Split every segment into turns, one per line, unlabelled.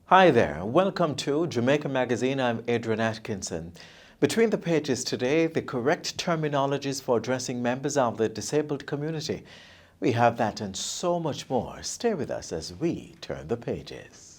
Hi there, welcome to Jamaica Magazine. I'm Adrian Atkinson. Between the pages today, the correct terminologies for addressing members of the disabled community. We have that and so much more. Stay with us as we turn the pages.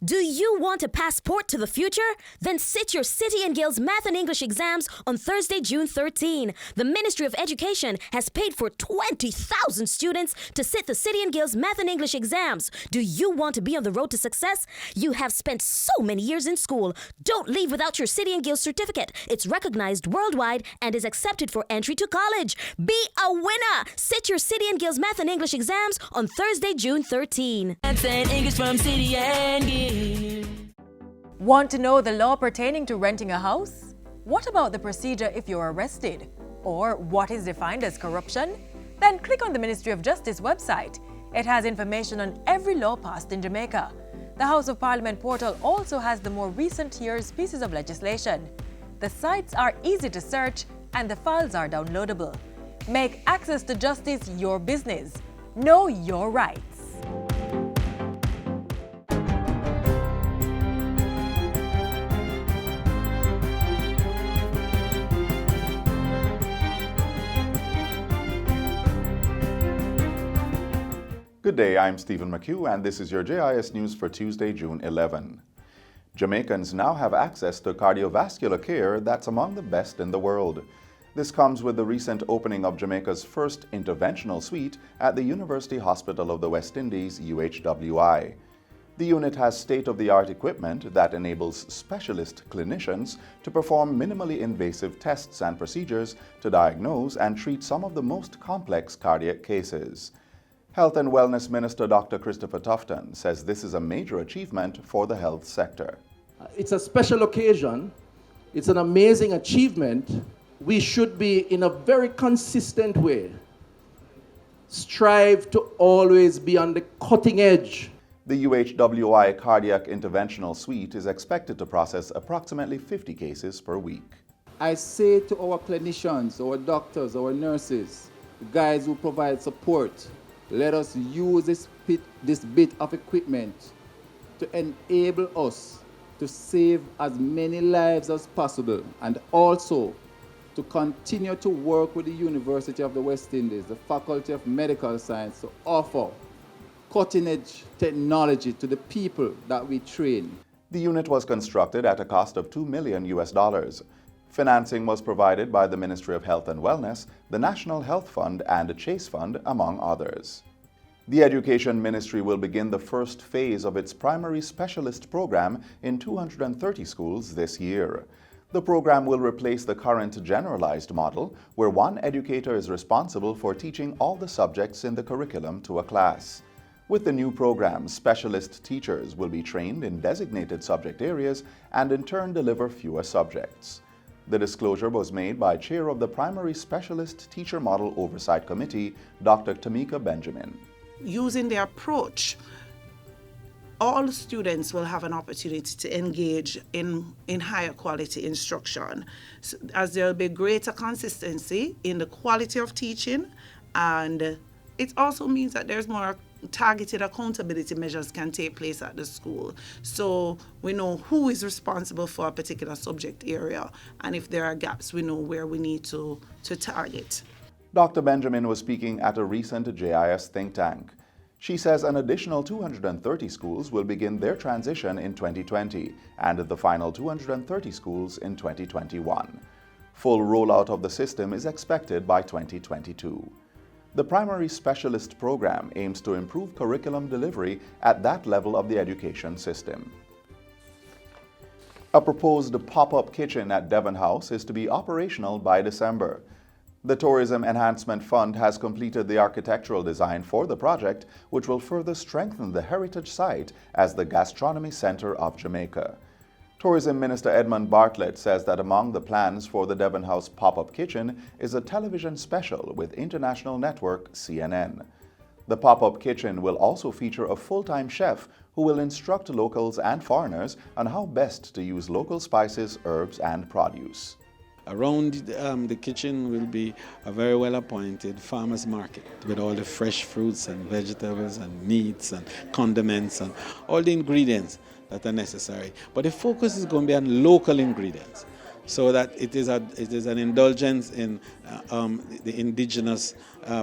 Do you want a passport to the future? Then sit your City and Guilds Math and English exams on Thursday, June 13. The Ministry of Education has paid for 20,000 students to sit the City and Guilds Math and English exams. Do you want to be on the road to success? You have spent so many years in school. Don't leave without your City and Guilds certificate. It's recognized worldwide and is accepted for entry to college. Be a winner! Sit your City and Guilds Math and English exams on Thursday, June 13.
Math and English from City and Guilds.
Want to know the law pertaining to renting a house? What about the procedure if you're arrested? Or what is defined as corruption? Then click on the Ministry of Justice website. It has information on every law passed in Jamaica. The House of Parliament portal also has the more recent year's pieces of legislation. The sites are easy to search and the files are downloadable. Make access to justice your business. Know your rights.
Good day, I'm Stephen McHugh, and this is your JIS News for Tuesday, June 11. Jamaicans now have access to cardiovascular care that's among the best in the world. This comes with the recent opening of Jamaica's first Interventional Suite at the University Hospital of the West Indies, UHWI. The unit has state-of-the-art equipment that enables specialist clinicians to perform minimally invasive tests and procedures to diagnose and treat some of the most complex cardiac cases. Health and Wellness Minister Dr. Christopher Tufton says this is a major achievement for the health sector.
It's a special occasion. It's an amazing achievement. We should be, in a very consistent way, strive to always be on the cutting edge.
The UHWI Cardiac Interventional Suite is expected to process approximately 50 cases per week.
I say to our clinicians, our doctors, our nurses, the guys who provide support, let us use this bit of equipment to enable us to save as many lives as possible and also to continue to work with the University of the West Indies, the Faculty of Medical Science, to offer cutting-edge technology to the people that we train.
The unit was constructed at a cost of $2 million. Financing was provided by the Ministry of Health and Wellness, the National Health Fund, and the Chase Fund, among others. The Education Ministry will begin the first phase of its primary specialist program in 230 schools this year. The program will replace the current generalized model, where one educator is responsible for teaching all the subjects in the curriculum to a class. With the new program, specialist teachers will be trained in designated subject areas and in turn deliver fewer subjects. The disclosure was made by Chair of the Primary Specialist Teacher Model Oversight Committee, Dr. Tamika Benjamin.
Using the approach, all students will have an opportunity to engage in higher quality instruction, as there will be greater consistency in the quality of teaching, and it also means that there's more targeted accountability measures can take place at the school. So we know who is responsible for a particular subject area, and if there are gaps, we know where we need to target.
Dr. Benjamin was speaking at a recent JIS think tank. She says an additional 230 schools will begin their transition in 2020 and the final 230 schools in 2021. Full rollout of the system is expected by 2022. The primary specialist program aims to improve curriculum delivery at that level of the education system. A proposed pop-up kitchen at Devon House is to be operational by December. The Tourism Enhancement Fund has completed the architectural design for the project, which will further strengthen the heritage site as the gastronomy center of Jamaica. Tourism Minister Edmund Bartlett says that among the plans for the Devon House pop-up kitchen is a television special with international network CNN. The pop-up kitchen will also feature a full-time chef who will instruct locals and foreigners on how best to use local spices, herbs, and produce.
Around the kitchen will be a very well-appointed farmers market with all the fresh fruits and vegetables and meats and condiments and all the ingredients that are necessary. But the focus is going to be on local ingredients, so that it is an indulgence in the indigenous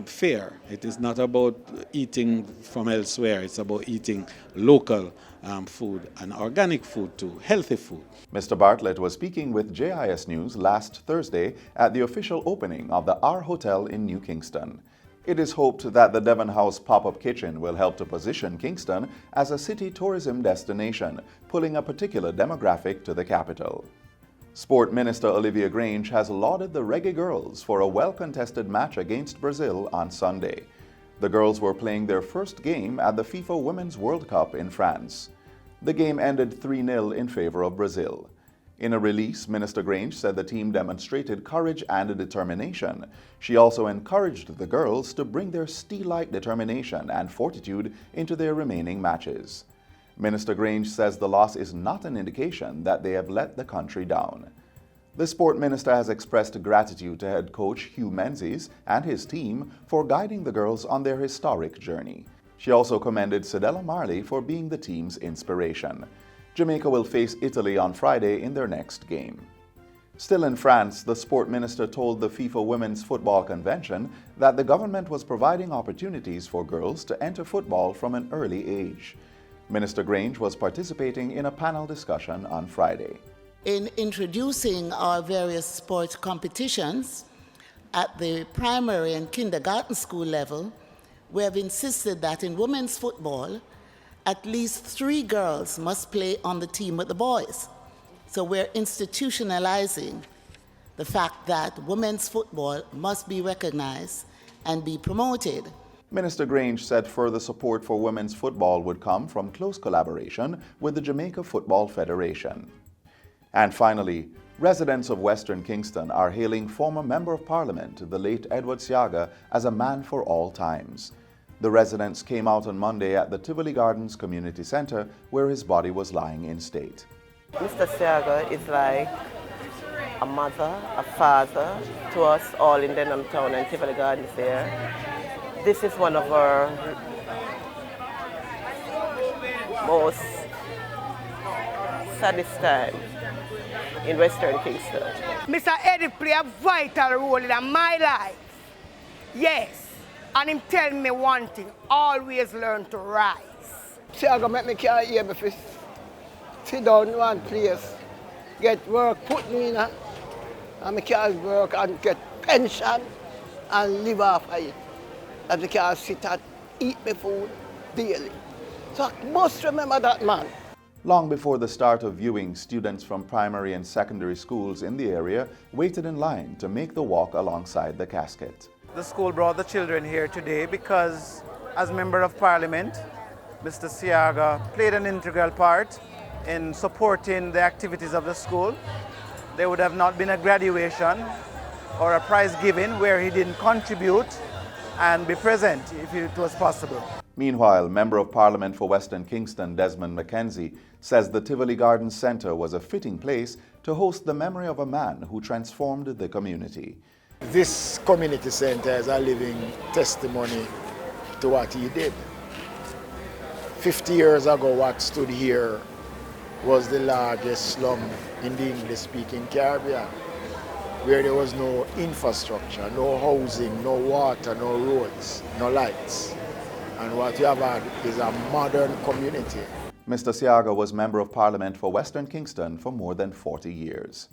fare. It is not about eating from elsewhere. It's about eating local food and organic food too, healthy food.
Mr. Bartlett was speaking with JIS News last Thursday at the official opening of the R Hotel in New Kingston. It is hoped that the Devon House pop-up kitchen will help to position Kingston as a city tourism destination, pulling a particular demographic to the capital. Sport Minister Olivia Grange has lauded the Reggae Girlz for a well-contested match against Brazil on Sunday. The girls were playing their first game at the FIFA Women's World Cup in France. The game ended 3-0 in favor of Brazil. In a release, Minister Grange said the team demonstrated courage and determination. She also encouraged the girls to bring their steel-like determination and fortitude into their remaining matches. Minister Grange says the loss is not an indication that they have let the country down. The sport minister has expressed gratitude to head coach Hugh Menzies and his team for guiding the girls on their historic journey. She also commended Cedella Marley for being the team's inspiration. Jamaica will face Italy on Friday in their next game. Still in France, the sport minister told the FIFA Women's Football Convention that the government was providing opportunities for girls to enter football from an early age. Minister Grange was participating in a panel discussion on Friday.
In introducing our various sport competitions at the primary and kindergarten school level, we have insisted that in women's football, at least 3 girls must play on the team with the boys. So we're institutionalizing the fact that women's football must be recognized and be promoted.
Minister Grange said further support for women's football would come from close collaboration with the Jamaica Football Federation. And finally, residents of Western Kingston are hailing former Member of Parliament, the late Edward Seaga, as a man for all times. The residents came out on Monday at the Tivoli Gardens Community Centre, where his body was lying in state.
Mr. Seaga is like a mother, a father to us all in Denham Town and Tivoli Gardens there. This is one of our most saddest time in Western Kingston.
Mr. Eddie play a vital role in my life. Yes, and him tell me one thing, always learn to rise. Seaga make me can't hear me for sit down in one place, get work, put me in a, and I can't work and get pension and live off of it. And I can't sit and eat my food daily. So I must remember that man.
Long before the start of viewing, students from primary and secondary schools in the area waited in line to make the walk alongside the casket.
The school brought the children here today because, as Member of Parliament, Mr. Seaga played an integral part in supporting the activities of the school. There would have not been a graduation or a prize giving where he didn't contribute and be present if it was possible.
Meanwhile, Member of Parliament for Western Kingston, Desmond McKenzie, says the Tivoli Gardens Centre was a fitting place to host the memory of a man who transformed the community.
This community centre is a living testimony to what he did. 50 years ago, what stood here was the largest slum in the English-speaking Caribbean, where there was no infrastructure, no housing, no water, no roads, no lights. And what you have had is a modern community.
Mr. Seaga was Member of Parliament for Western Kingston for more than 40 years.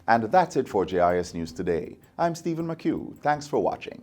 And that's it for JIS News Today. I'm Stephen McHugh. Thanks for watching.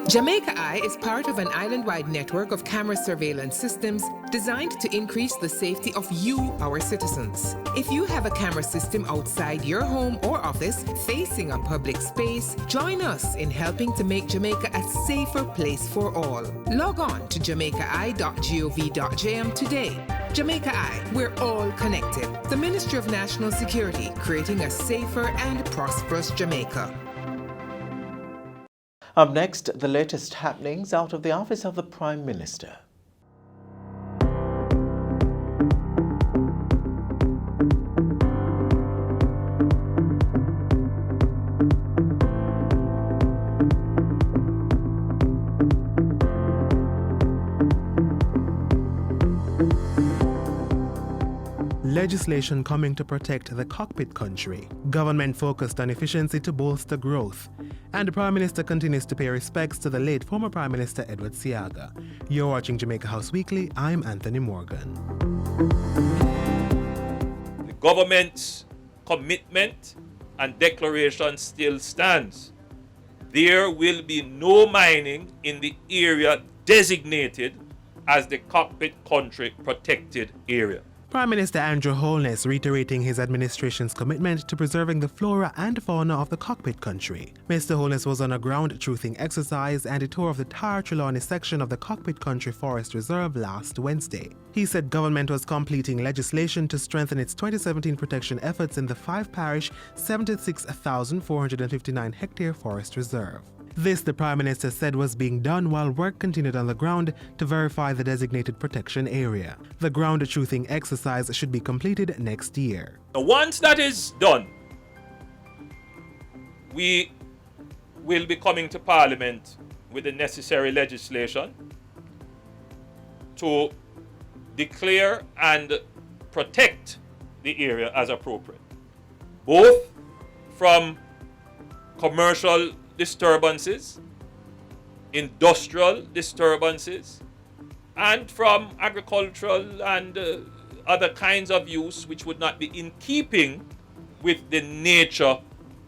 Jamaica Eye is part of an island-wide network of camera surveillance systems designed to increase the safety of you, our citizens. If you have a camera system outside your home or office facing a public space, join us in helping to make Jamaica a safer place for all. Log on to jamaicai.gov.jm today. Jamaica Eye, we're all connected. The Ministry of National Security, creating a safer and prosperous Jamaica.
Up next, the latest happenings out of the office of the Prime Minister.
Legislation coming to protect the cockpit country. Government focused on efficiency to bolster growth. And the Prime Minister continues to pay respects to the late former Prime Minister Edward Seaga. You're watching Jamaica House Weekly. I'm Anthony Morgan.
The government's commitment and declaration still stands. There will be no mining in the area designated as the cockpit country protected area.
Prime Minister Andrew Holness reiterating his administration's commitment to preserving the flora and fauna of the cockpit country. Mr. Holness was on a ground truthing exercise and a tour of the Tar Trelawney section of the Cockpit Country Forest Reserve last Wednesday. He said government was completing legislation to strengthen its 2017 protection efforts in the 5-parish, 76,459 hectare forest reserve. This, the Prime Minister said, was being done while work continued on the ground to verify the designated protection area. The ground truthing exercise should be completed next year.
Once that is done, we will be coming to Parliament with the necessary legislation to declare and protect the area as appropriate, both from commercial disturbances, industrial disturbances, and from agricultural and other kinds of use which would not be in keeping with the nature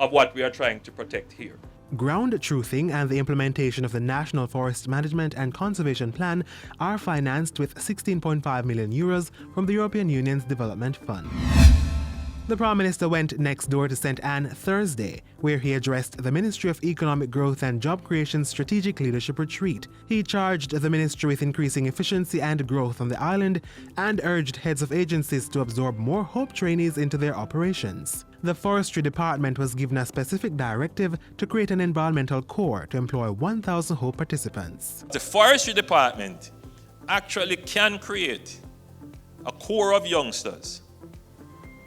of what we are trying to protect here.
Ground truthing and the implementation of the National Forest Management and Conservation Plan are financed with €16.5 million from the European Union's Development Fund. The Prime Minister went next door to St. Anne Thursday, where he addressed the Ministry of Economic Growth and Job Creation's Strategic Leadership Retreat. He charged the ministry with increasing efficiency and growth on the island and urged heads of agencies to absorb more HOPE trainees into their operations. The Forestry Department was given a specific directive to create an environmental corps to employ 1,000 HOPE participants.
The Forestry Department actually can create a corps of youngsters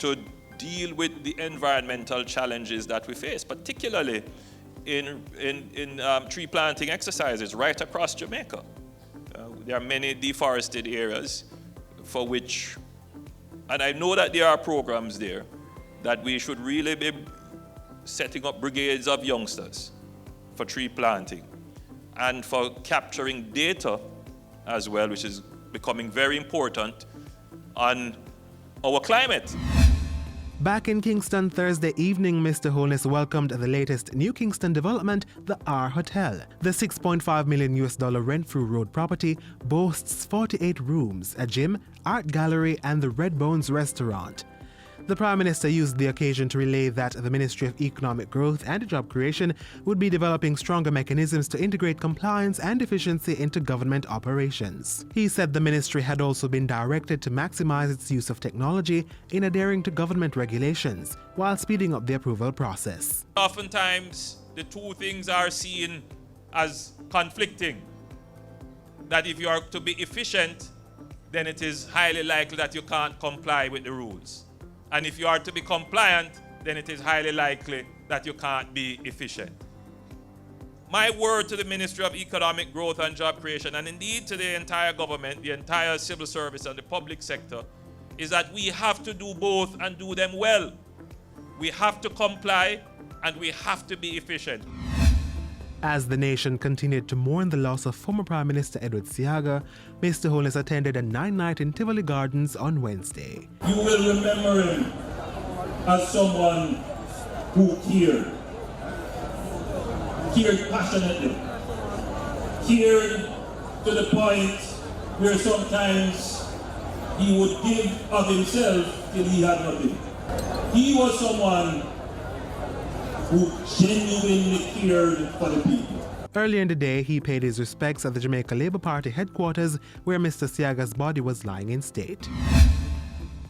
to deal with the environmental challenges that we face, particularly in tree planting exercises right across Jamaica. There are many deforested areas for which, and I know that there are programs there, that we should really be setting up brigades of youngsters for tree planting and for capturing data as well, which is becoming very important on our climate.
Back in Kingston Thursday evening, Mr. Holness welcomed the latest New Kingston development, the R Hotel. The $6.5 million rent-through road property boasts 48 rooms, a gym, art gallery, and the Red Bones restaurant. The Prime Minister used the occasion to relay that the Ministry of Economic Growth and Job Creation would be developing stronger mechanisms to integrate compliance and efficiency into government operations. He said the ministry had also been directed to maximize its use of technology in adhering to government regulations while speeding up the approval process.
Oftentimes, the two things are seen as conflicting. That if you are to be efficient, then it is highly likely that you can't comply with the rules. And if you are to be compliant, then it is highly likely that you can't be efficient. My word to the Ministry of Economic Growth and Job Creation, and indeed to the entire government, the entire civil service and the public sector, is that we have to do both and do them well. We have to comply and we have to be efficient.
As the nation continued to mourn the loss of former Prime Minister Edward Seaga, Mr. Holness attended a 9-night in Tivoli Gardens on Wednesday.
You will remember him as someone who cared passionately, cared to the point where sometimes he would give of himself till he had nothing. He was someone who genuinely cared for the people.
Earlier in the day, he paid his respects at the Jamaica Labour Party headquarters, where Mr. Seaga's body was lying in state.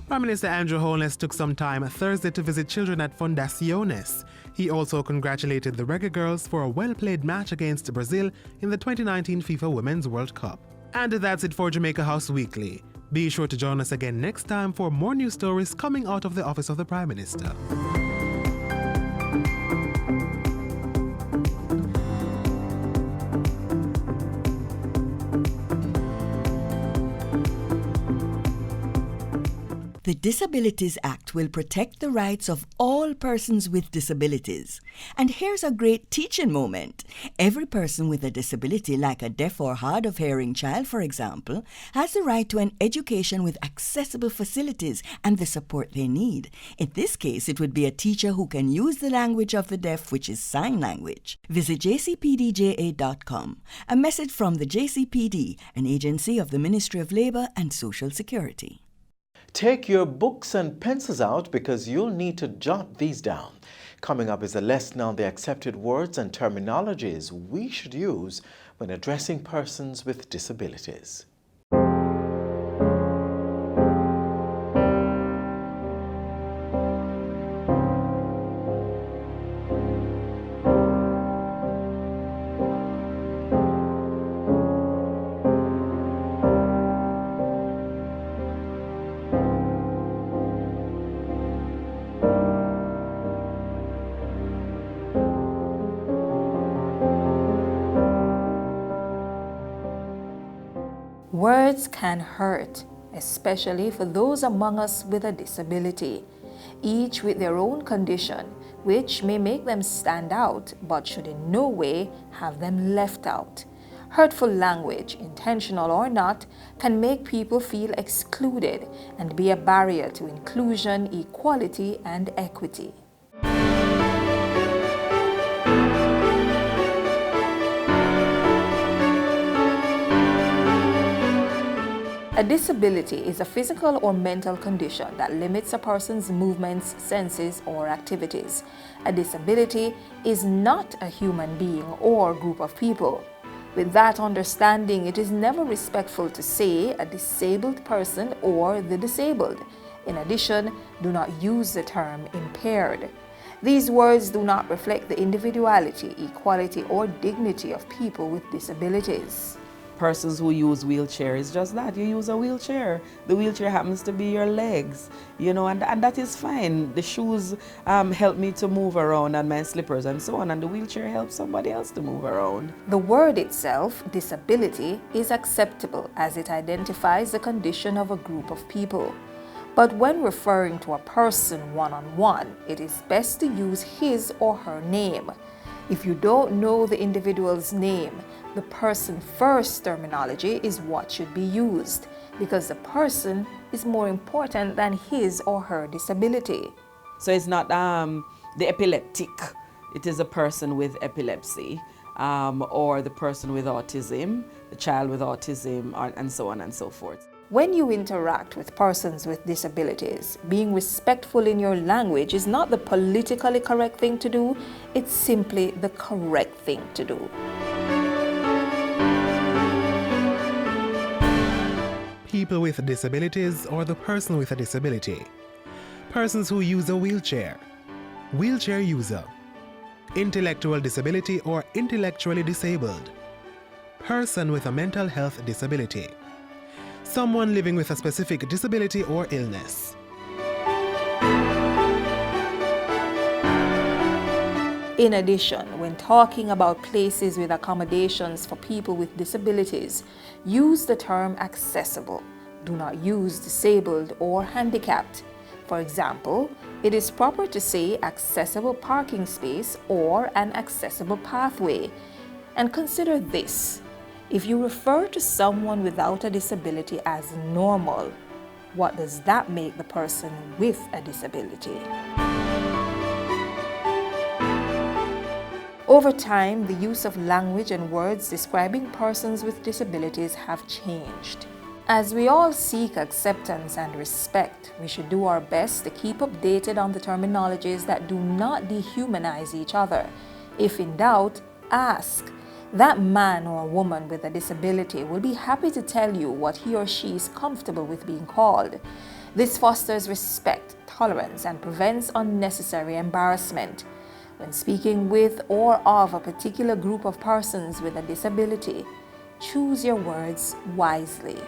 Prime Minister Andrew Holness took some time Thursday to visit children at Fundaciones. He also congratulated the Reggae Girlz for a well-played match against Brazil in the 2019 FIFA Women's World Cup. And that's it for Jamaica House Weekly. Be sure to join us again next time for more news stories coming out of the office of the Prime Minister.
The Disabilities Act will protect the rights of all persons with disabilities. And here's a great teaching moment. Every person with a disability, like a deaf or hard of hearing child, for example, has the right to an education with accessible facilities and the support they need. In this case, it would be a teacher who can use the language of the deaf, which is sign language. Visit jcpdja.com. A message from the JCPD, an agency of the Ministry of Labour and Social Security.
Take your books and pencils out because you'll need to jot these down. Coming up is a lesson on the accepted words and terminologies we should use when addressing persons with disabilities.
Words can hurt, especially for those among us with a disability, each with their own condition, which may make them stand out, but should in no way have them left out. Hurtful language, intentional or not, can make people feel excluded and be a barrier to inclusion, equality, and equity. A disability is a physical or mental condition that limits a person's movements, senses, or activities. A disability is not a human being or group of people. With that understanding, it is never respectful to say a disabled person or the disabled. In addition, do not use the term impaired. These words do not reflect the individuality, equality, or dignity of people with disabilities.
Persons who use wheelchairs, just that, you use a wheelchair. The wheelchair happens to be your legs, you know, and that is fine. The shoes help me to move around, and my slippers and so on, and the wheelchair helps somebody else to move around.
The word itself, disability, is acceptable as it identifies the condition of a group of people. But when referring to a person one-on-one, it is best to use his or her name. If you don't know the individual's name, the person first terminology is what should be used, because the person is more important than his or her disability.
So it's not the epileptic, it is a person with epilepsy, or the person with autism, the child with autism, and so on and so forth.
When you interact with persons with disabilities, being respectful in your language is not the politically correct thing to do, it's simply the correct thing to do.
People with disabilities or the person with a disability. Persons who use a wheelchair. Wheelchair user. Intellectual disability or intellectually disabled. Person with a mental health disability. Someone living with a specific disability or illness.
In addition, when talking about places with accommodations for people with disabilities, use the term accessible. Do not use disabled or handicapped. For example, it is proper to say accessible parking space or an accessible pathway. And consider this. If you refer to someone without a disability as normal, what does that make the person with a disability? Over time, the use of language and words describing persons with disabilities have changed. As we all seek acceptance and respect, we should do our best to keep updated on the terminologies that do not dehumanize each other. If in doubt, ask. That man or woman with a disability will be happy to tell you what he or she is comfortable with being called. This fosters respect, tolerance, and prevents unnecessary embarrassment. When speaking with or of a particular group of persons with a disability, choose your words wisely.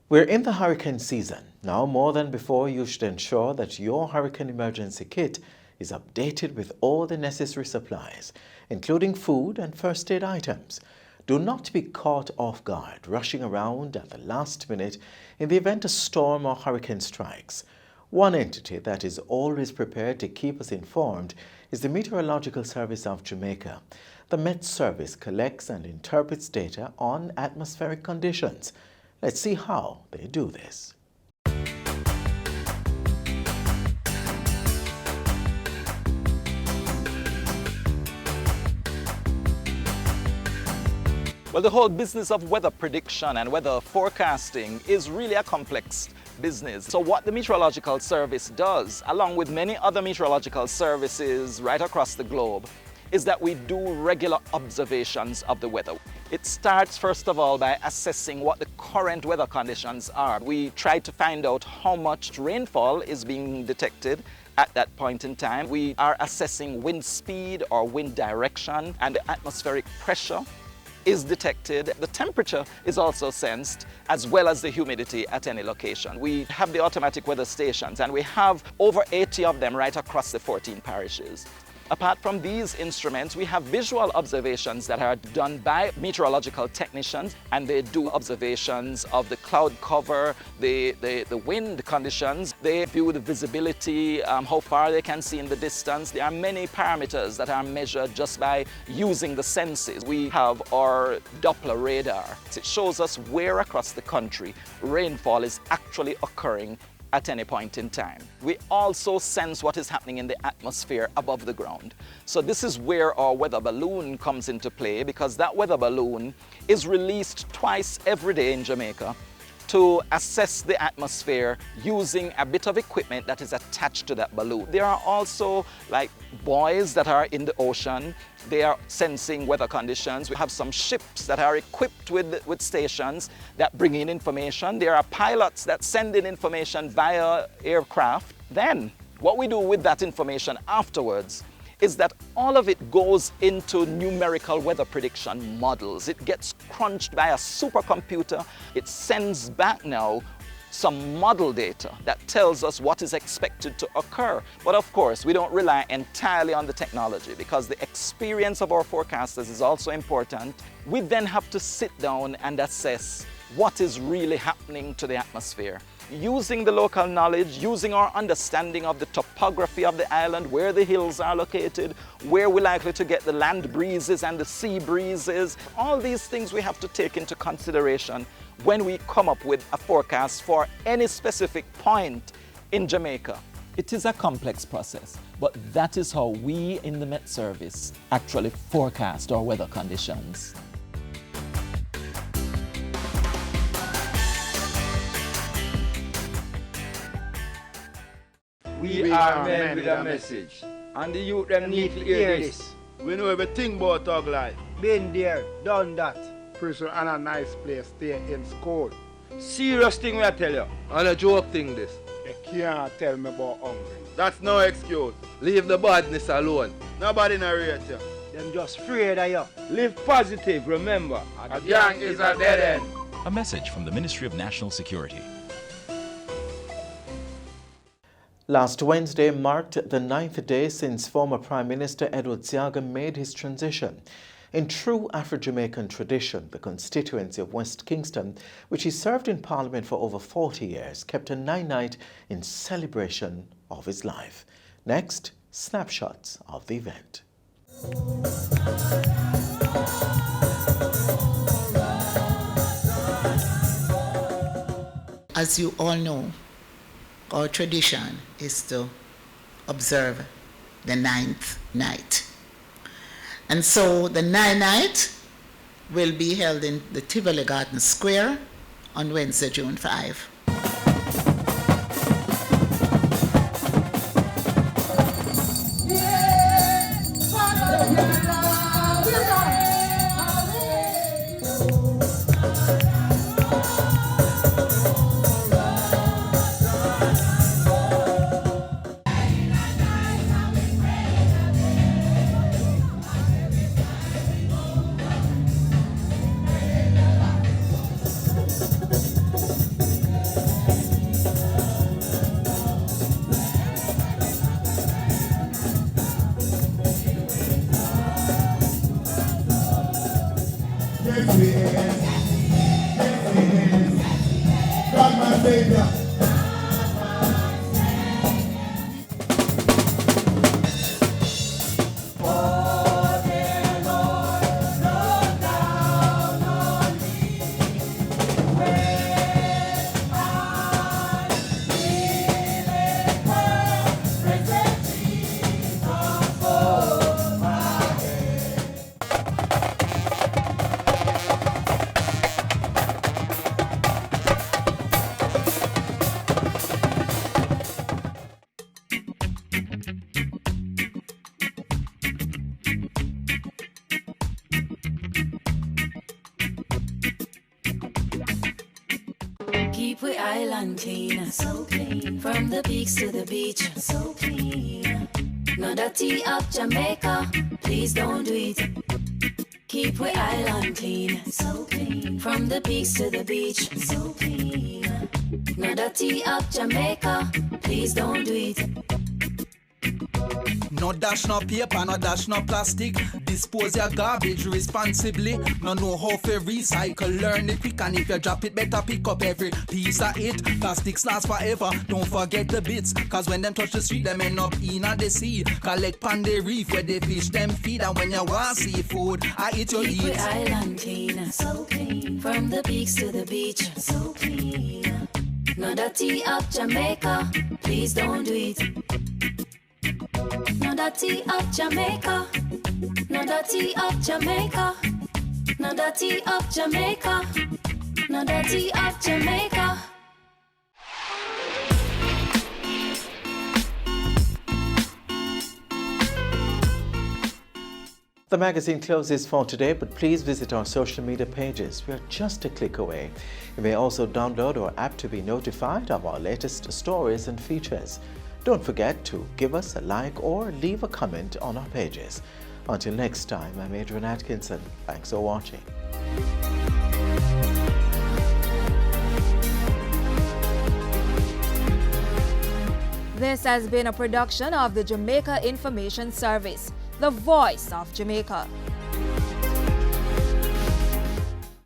We're in the hurricane season. Now more than before, you should ensure that your hurricane emergency kit is updated with all the necessary supplies, including food and first aid items. Do not be caught off guard, rushing around at the last minute in the event a storm or hurricane strikes. One entity that is always prepared to keep us informed is the Meteorological Service of Jamaica. The Met Service collects and interprets data on atmospheric conditions. Let's see how they do this.
Well, the whole business of weather prediction and weather forecasting is really a complex business. So what the Meteorological Service does, along with many other meteorological services right across the globe, is that we do regular observations of the weather. It starts first of all by assessing what the current weather conditions are. We try to find out how much rainfall is being detected at that point in time. We are assessing wind speed or wind direction, and the atmospheric pressure is detected. The temperature is also sensed, as well as the humidity at any location. We have the automatic weather stations, and we have over 80 of them right across the 14 parishes. Apart from these instruments, we have visual observations that are done by meteorological technicians, and they do observations of the cloud cover, the wind conditions. They view the visibility, how far they can see in the distance. There are many parameters that are measured just by using the senses. We have our Doppler radar. It shows us where across the country rainfall is actually occurring at any point in time. We also sense what is happening in the atmosphere above the ground. So this is where our weather balloon comes into play, because that weather balloon is released twice every day in Jamaica to assess the atmosphere using a bit of equipment that is attached to that balloon. There are also like buoys that are in the ocean. They are sensing weather conditions. We have some ships that are equipped with stations that bring in information. There are pilots that send in information via aircraft. Then what we do with that information afterwards is that all of it goes into numerical weather prediction models. It gets crunched by a supercomputer. It sends back now some model data that tells us what is expected to occur. But of course, we don't rely entirely on the technology, because the experience of our forecasters is also important. We then have to sit down and assess what is really happening to the atmosphere. Using the local knowledge, using our understanding of the topography of the island, where the hills are located, where we're likely to get the land breezes and the sea breezes. All these things we have to take into consideration when we come up with a forecast for any specific point in Jamaica. It is a complex process, but that is how we in the Met Service actually forecast our weather conditions.
We are men with a message, and the youth them need to hear this.
We know everything about thug life.
Been there, done that.
Prison and a nice place, stay in school.
Serious thing I tell you.
And a joke thing this. You can't tell me about hungry.
That's no excuse.
Leave the badness alone.
Nobody narrate you. Them just afraid of you. Live positive, remember.
A gang is a dead end.
A message from the Ministry of National Security.
Last Wednesday marked the 9th day since former Prime Minister Edward Seaga made his transition. In true Afro-Jamaican tradition, the constituency of West Kingston, which he served in Parliament for over 40 years, kept a night in celebration of his life. Next, snapshots of the event.
As you all know, our tradition is to observe the 9th night. And so the 9th night will be held in the Tivoli Garden Square on Wednesday, June 5.
God, my Savior.
Keep we island clean, so clean. From the peaks to the beach, so clean. No dirty up Jamaica, please don't do it. Keep we island clean, so clean. From the peaks to the beach, so clean. No dirty up Jamaica, please don't do it.
No dash, no paper, no dash, no plastic. Dispose your garbage responsibly. No know how to recycle, learn it quick. And if you drop it, better pick up every piece of it. Plastics last forever, don't forget the bits. Cause when them touch the street, them end up in the sea. Collect pan the reef where they fish them feed. And when you want seafood, I eat your
Keep
eat.
we island clean, so clean. From the peaks to the beach, so clean. No dirty up Jamaica, please don't do it. No dirty up Jamaica, no dirty up Jamaica, no dirty up Jamaica, no dirty up Jamaica.
The magazine closes for today, but please visit our social media pages. We are just a click away. You may also download our app to be notified of our latest stories and features. Don't forget to give us a like or leave a comment on our pages. Until next time, I'm Adrian Atkinson. Thanks for watching.
This has been a production of the Jamaica Information Service, the voice of Jamaica.